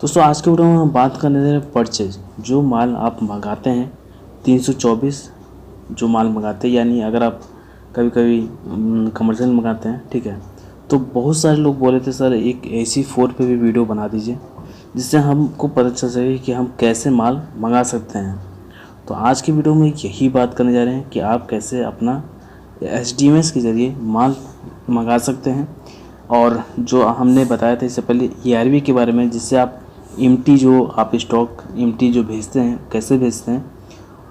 दोस्तों आज के वीडियो में हम बात करने जा रहे हैं परचेज। जो माल आप मंगाते हैं 324 जो माल मंगाते हैं, यानी अगर आप कभी कभी कमर्शियल मंगाते हैं, ठीक है, तो बहुत सारे लोग बोले थे सर एक AC4 पे भी वीडियो बना दीजिए जिससे हमको पता चल सके कि हम कैसे माल मंगा सकते हैं। तो आज की वीडियो में यही बात करने जा रहे हैं कि आप कैसे अपना SDMS के ज़रिए माल मंगा सकते हैं। और जो हमने बताया था इससे पहले ERV के बारे में, जिससे आप एम्प्टी जो आप स्टॉक एम्प्टी जो भेजते हैं कैसे भेजते हैं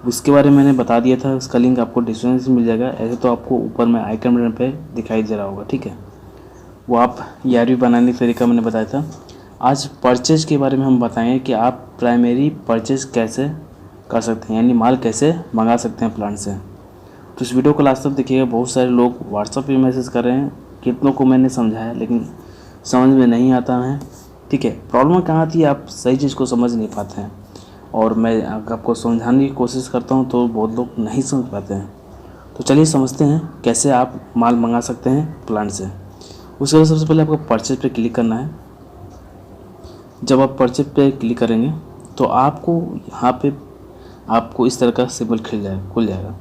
उसके बारे में मैंने बता दिया था। उसका लिंक आपको डिस्क्रिप्शन में मिल जाएगा। ऐसे तो आपको ऊपर में आइकन बटन पे दिखाई दे रहा होगा, ठीक है, वो आप ERV बनाने का तरीका मैंने बताया था। आज परचेज के बारे में हम बताएंगे कि आप प्राइमरी परचेज कैसे कर सकते हैं, यानी माल कैसे मंगा सकते हैं प्लांट से। तो इस वीडियो को लास्ट तक देखिएगा। बहुत सारे लोग व्हाट्सएप पे मैसेज कर रहे हैं, कितनों को मैंने समझाया लेकिन समझ में नहीं आता है, ठीक है। प्रॉब्लम कहाँ थी, आप सही चीज़ को समझ नहीं पाते हैं और मैं आपको समझाने की कोशिश करता हूँ तो बहुत लोग नहीं समझ पाते हैं। तो चलिए समझते हैं कैसे आप माल मंगा सकते हैं प्लांट से। उसके लिए सबसे पहले आपको परचेज पे क्लिक करना है। जब आप परचेज पे क्लिक करेंगे तो आपको यहाँ पे आपको इस तरह का सिंबल खुल जाएगा।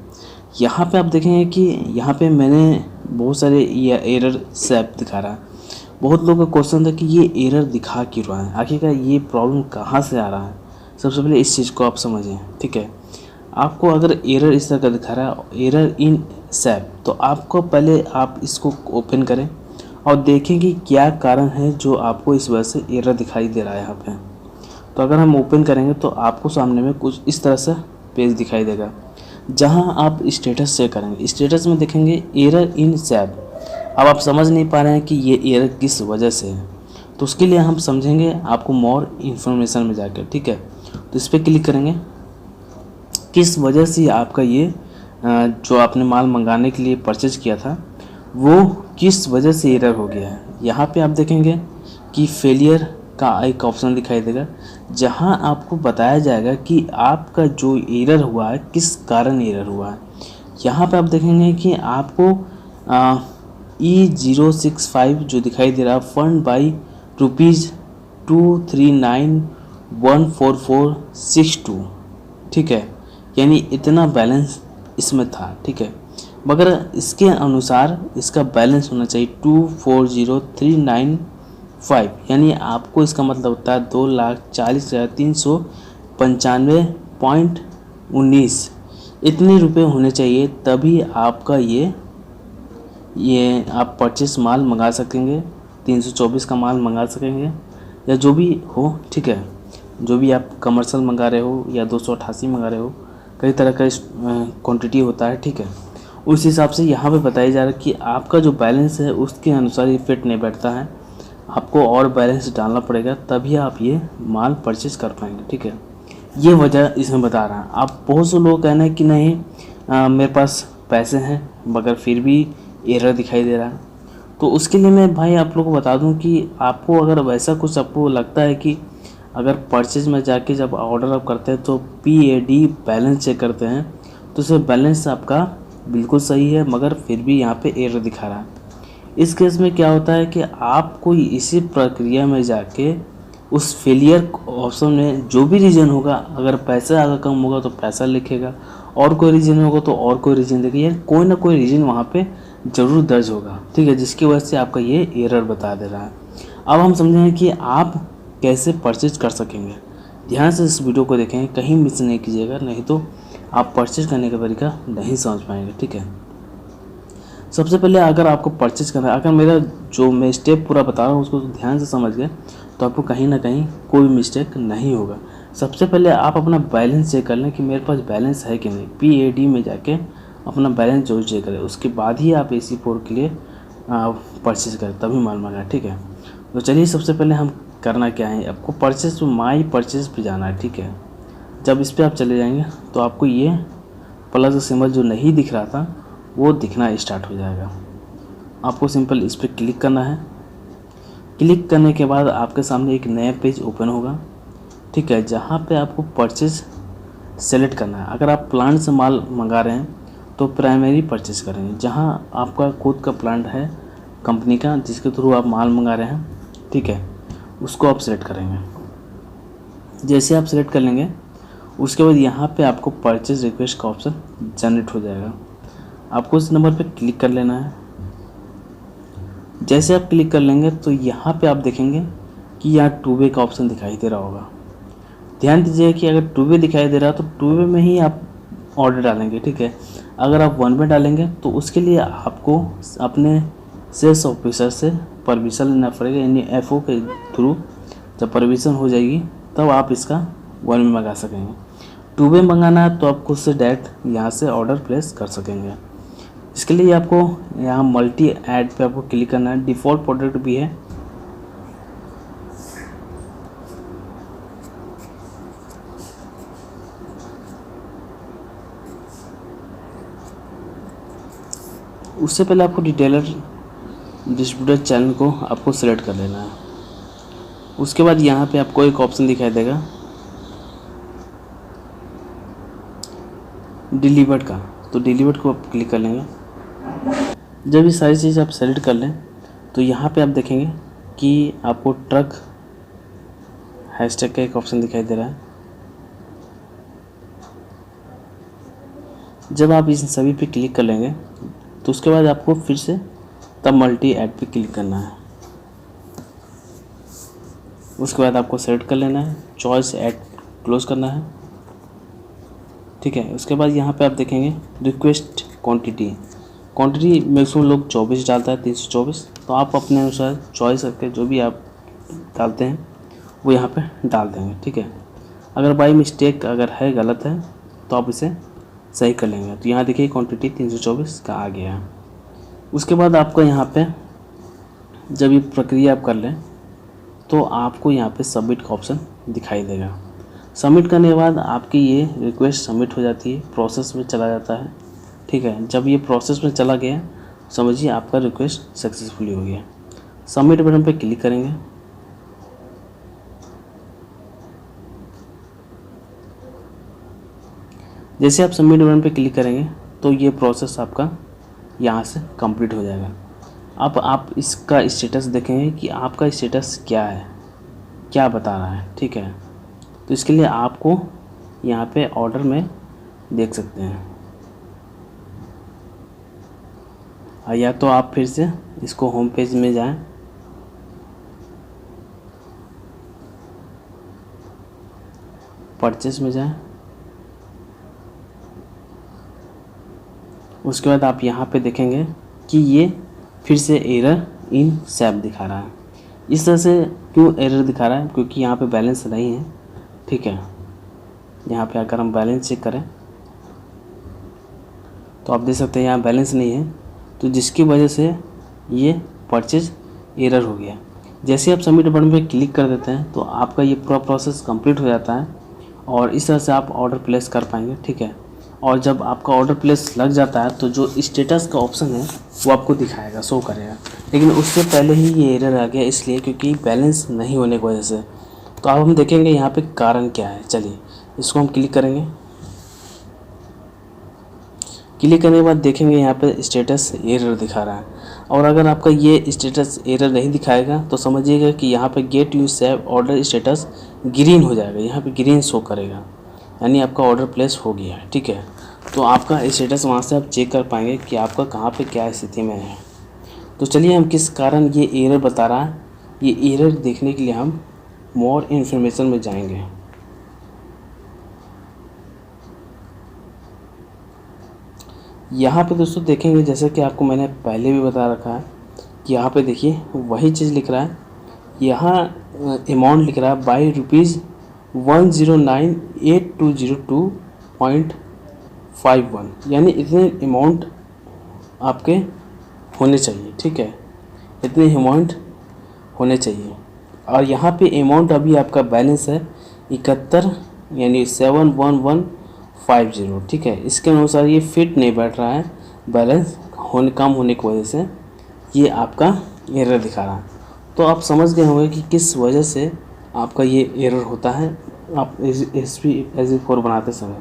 यहाँ पे आप देखेंगे कि यहाँ पे मैंने बहुत सारे एरर सैप दिखा रहा है। बहुत लोगों का क्वेश्चन था कि ये एरर दिखा क्यों रहा है, आखिरकार ये प्रॉब्लम कहाँ से आ रहा है। सबसे पहले इस चीज़ को आप समझें, ठीक है। आपको अगर एरर इस तरह का दिखा रहा है, एरर इन सैप, तो आपको पहले आप इसको ओपन करें और देखें कि क्या कारण है जो आपको इस वजह से एरर दिखाई दे रहा है यहाँ पे। तो अगर हम ओपन करेंगे तो आपको सामने में कुछ इस तरह से पेज दिखाई देगा जहाँ आप स्टेटस चेक करेंगे। स्टेटस में देखेंगे एरर इन सैप। अब आप समझ नहीं पा रहे हैं कि ये एरर किस वजह से है, तो उसके लिए हम समझेंगे आपको मोर इन्फॉर्मेशन में जाकर, ठीक है। तो इस पर क्लिक करेंगे, किस वजह से आपका ये जो आपने माल मंगाने के लिए परचेज किया था वो किस वजह से एरर हो गया है। यहाँ पे आप देखेंगे कि फेलियर का एक ऑप्शन दिखाई देगा जहाँ आपको बताया जाएगा कि आपका जो एरर हुआ है किस कारण एरर हुआ है। यहाँ पे आप देखेंगे कि आपको E065 जो दिखाई दे रहा है फंड बाई ₹239,14462, ठीक है, यानी इतना बैलेंस इसमें था, ठीक है। मगर इसके अनुसार इसका बैलेंस होना चाहिए 240,395, यानी आपको इसका मतलब होता है 2,40,395.19 इतने रुपए होने चाहिए, तभी आपका ये आप परचेस माल मंगा सकेंगे। 324 का माल मंगा सकेंगे या जो भी हो, ठीक है। जो भी आप कमर्शियल मंगा रहे हो या 288 मंगा रहे हो, कई तरह का क्वांटिटी होता है, ठीक है। उस हिसाब से यहाँ पे बताया जा रहा है कि आपका जो बैलेंस है उसके अनुसार ये फिट नहीं बैठता है, आपको और बैलेंस डालना पड़ेगा तभी आप ये माल परचेज कर पाएंगे, ठीक है। ये वजह इसमें बता रहा है। आप बहुत से लोग कहना है कि नहीं मेरे पास पैसे हैं मगर फिर भी एरर दिखाई दे रहा है। तो उसके लिए मैं भाई आप लोगों को बता दूं कि आपको अगर वैसा कुछ आपको लगता है कि अगर परचेज में जाके जब ऑर्डर आप करते हैं तो PAD बैलेंस चेक करते हैं तो उसमें बैलेंस आपका बिल्कुल सही है मगर फिर भी यहाँ पे एरर दिखा रहा है। इस केस में क्या होता है कि आपको इसी प्रक्रिया में जाके उस फेलियर ऑप्शन में जो भी रीज़न होगा, अगर पैसा अगर कम होगा तो पैसा लिखेगा, और कोई रीज़न होगा तो और कोई रीज़न देगा, यानी कोई ना कोई रीज़न वहाँ पे ज़रूर दर्ज होगा, ठीक है, जिसकी वजह से आपका ये एरर बता दे रहा है। अब हम समझेंगे कि आप कैसे परचेज कर सकेंगे। ध्यान से इस वीडियो को देखें, कहीं मिस नहीं कीजिएगा, नहीं तो आप परचेज करने का तरीका नहीं समझ पाएंगे, ठीक है। सबसे पहले अगर आपको परचेज करना है, अगर मेरा जो मैं स्टेप पूरा बता रहा हूँ उसको ध्यान से समझ गए तो आपको कहीं ना कहीं कोई मिस्टेक नहीं होगा। सबसे पहले आप अपना बैलेंस चेक कर लें कि मेरे पास बैलेंस है कि नहीं। PAD में जाके अपना बैलेंस जरूर चेक करें, उसके बाद ही आप AC4 के लिए परचेज करें, तभी माल मंगाएं, ठीक है। तो चलिए सबसे पहले हम करना क्या है, आपको परचेज माई परचेज पे जाना है, ठीक है। जब इस पर आप चले जाएंगे तो आपको ये प्लस का सिंबल जो नहीं दिख रहा था वो दिखना स्टार्ट हो जाएगा। आपको सिंपल इस पर क्लिक करना है। क्लिक करने के बाद आपके सामने एक नया पेज ओपन होगा, ठीक है, जहाँ पे आपको परचेज सेलेक्ट करना है। अगर आप प्लांट से माल मंगा रहे हैं तो प्राइमरी परचेज करेंगे, जहाँ आपका खुद का प्लांट है कंपनी का जिसके थ्रू आप माल मंगा रहे हैं, ठीक है, उसको आप सेलेक्ट करेंगे। जैसे आप सेलेक्ट कर लेंगे उसके बाद यहाँ पे आपको परचेज रिक्वेस्ट का ऑप्शन जनरेट हो जाएगा। आपको इस नंबर पे क्लिक कर लेना है। जैसे आप क्लिक कर लेंगे तो यहाँ पे आप देखेंगे कि यहाँ टू वे का ऑप्शन दिखाई दे रहा होगा। ध्यान दीजिए कि अगर टू वे दिखाई दे रहा है तो टू वे में ही आप ऑर्डर डालेंगे, ठीक है। अगर आप वन वे डालेंगे तो उसके लिए आपको अपने सेल्स ऑफिसर से परमिशन लेना पड़ेगा, यानी एफओ के थ्रू जब परमिशन हो जाएगी तब आप इसका वन वे मंगा सकेंगे। टू वे मंगाना है तो आप खुद से डायरेक्ट यहाँ से ऑर्डर प्लेस कर सकेंगे। इसके लिए आपको यहाँ मल्टी ऐड पे आपको क्लिक करना है। डिफ़ॉल्ट प्रोडक्ट भी है, उससे पहले आपको डिटेलर डिस्ट्रीब्यूटर चैनल को आपको सिलेक्ट कर लेना है। उसके बाद यहाँ पे आपको एक ऑप्शन दिखाई देगा डिलीवर्ड का, तो डिलीवर्ड को आप क्लिक कर लेंगे। जब ये सारी चीज़ आप सेलेक्ट कर लें तो यहाँ पे आप देखेंगे कि आपको ट्रक हैशटैग का एक ऑप्शन दिखाई दे रहा है। जब आप इन सभी पे क्लिक कर लेंगे तो उसके बाद आपको फिर से तब मल्टी ऐड पे क्लिक करना है। उसके बाद आपको सेलेक्ट कर लेना है, चॉइस ऐड क्लोज करना है, ठीक है। उसके बाद यहाँ पे आप देखेंगे रिक्वेस्ट क्वांटिटी मैक्सिमम लोग 24 डालता है, 324, तो आप अपने अनुसार चॉइस करके जो भी आप डालते हैं वो यहाँ पे डाल देंगे, ठीक है। अगर बाई मिस्टेक अगर है गलत है तो आप इसे सही कर लेंगे। तो यहाँ देखिए क्वांटिटी 324 का आ गया है। उसके बाद आपका यहाँ पे जब ये प्रक्रिया आप कर लें तो आपको यहाँ पे सबमिट का ऑप्शन दिखाई देगा। सबमिट करने के बाद आपकी ये रिक्वेस्ट सबमिट हो जाती है, प्रोसेस में चला जाता है, ठीक है। जब ये प्रोसेस में चला गया समझिए आपका रिक्वेस्ट सक्सेसफुली हो गया। सबमिट बटन पे क्लिक करेंगे। जैसे आप सबमिट बटन पे क्लिक करेंगे तो ये प्रोसेस आपका यहाँ से कंप्लीट हो जाएगा। अब आप इसका स्टेटस देखेंगे कि आपका स्टेटस क्या है, क्या बता रहा है, ठीक है। तो इसके लिए आपको यहाँ पे ऑर्डर में देख सकते हैं, या तो आप फिर से इसको होम पेज में जाएं, परचेस में जाएं, उसके बाद आप यहाँ पे देखेंगे कि ये फिर से एरर इन सैप दिखा रहा है। इस तरह से क्यों एरर दिखा रहा है? क्योंकि यहाँ पे बैलेंस नहीं है, ठीक है। यहाँ पे अगर हम बैलेंस चेक करें तो आप देख सकते हैं यहाँ बैलेंस नहीं है, तो जिसकी वजह से ये परचेज एरर हो गया। जैसे आप सबमिट बटन पे क्लिक कर देते हैं तो आपका ये पूरा प्रोसेस कंप्लीट हो जाता है और इस तरह से आप ऑर्डर प्लेस कर पाएंगे, ठीक है। और जब आपका ऑर्डर प्लेस लग जाता है तो जो स्टेटस का ऑप्शन है वो आपको दिखाएगा, शो करेगा। लेकिन उससे पहले ही ये एरर आ गया, इसलिए क्योंकि बैलेंस नहीं होने की वजह से। तो अब हम देखेंगे यहाँ पे कारण क्या है। चलिए इसको हम क्लिक करेंगे। क्लिक करने के बाद देखेंगे यहाँ पे स्टेटस एरर दिखा रहा है, और अगर आपका ये स्टेटस एरर नहीं दिखाएगा तो समझिएगा कि यहाँ पे get you save order status green हो जाएगा, यहाँ पे ग्रीन शो करेगा, यानी आपका ऑर्डर प्लेस हो गया है, ठीक है। तो आपका स्टेटस वहाँ से आप चेक कर पाएंगे कि आपका कहाँ पे क्या स्थिति में है। तो चलिए हम किस कारण ये एरर बता रहा है, ये एरर देखने के लिए हम मोर इन्फॉर्मेशन में जाएंगे। यहाँ पे दोस्तों देखेंगे जैसे कि आपको मैंने पहले भी बता रखा है कि यहाँ पे देखिए वही चीज़ लिख रहा है। यहाँ अमाउंट लिख रहा है बाई ₹109,8202.51, यानी इतने अमाउंट आपके होने चाहिए, ठीक है। इतने अमाउंट होने चाहिए। और यहाँ पे अमाउंट अभी आपका बैलेंस है 71, यानी 71150, ठीक है। इसके अनुसार ये फिट नहीं बैठ रहा है, बैलेंस कम होने की वजह से ये आपका एरर दिखा रहा है। तो आप समझ गए होंगे कि किस वजह से आपका ये एरर होता है आप SP4 बनाते समय।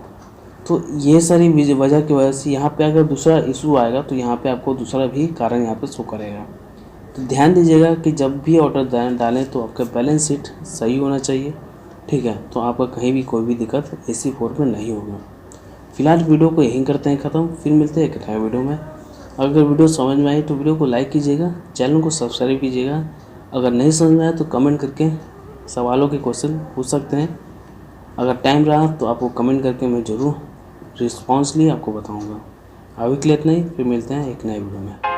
तो ये सारी वजह की वजह से यहाँ पे अगर दूसरा इशू आएगा तो यहाँ पे आपको दूसरा भी कारण यहाँ पे शो करेगा। तो ध्यान दीजिएगा कि जब भी ऑर्डर डालें तो आपका बैलेंस शीट सही होना चाहिए, ठीक है। तो आपका कहीं भी कोई भी दिक्कत AC4 में नहीं होगा। फिलहाल वीडियो को यहीं करते हैं ख़त्म, फिर मिलते हैं एक नए वीडियो में। अगर वीडियो समझ में आई तो वीडियो को लाइक कीजिएगा, चैनल को सब्सक्राइब कीजिएगा। अगर नहीं समझ में आया तो कमेंट करके सवालों के क्वेश्चन पूछ सकते हैं। अगर टाइम रहा तो आपको कमेंट करके मैं ज़रूर रिस्पॉन्सली आपको बताऊंगा। अभी के लिए इतना ही, फिर मिलते हैं एक नए वीडियो में।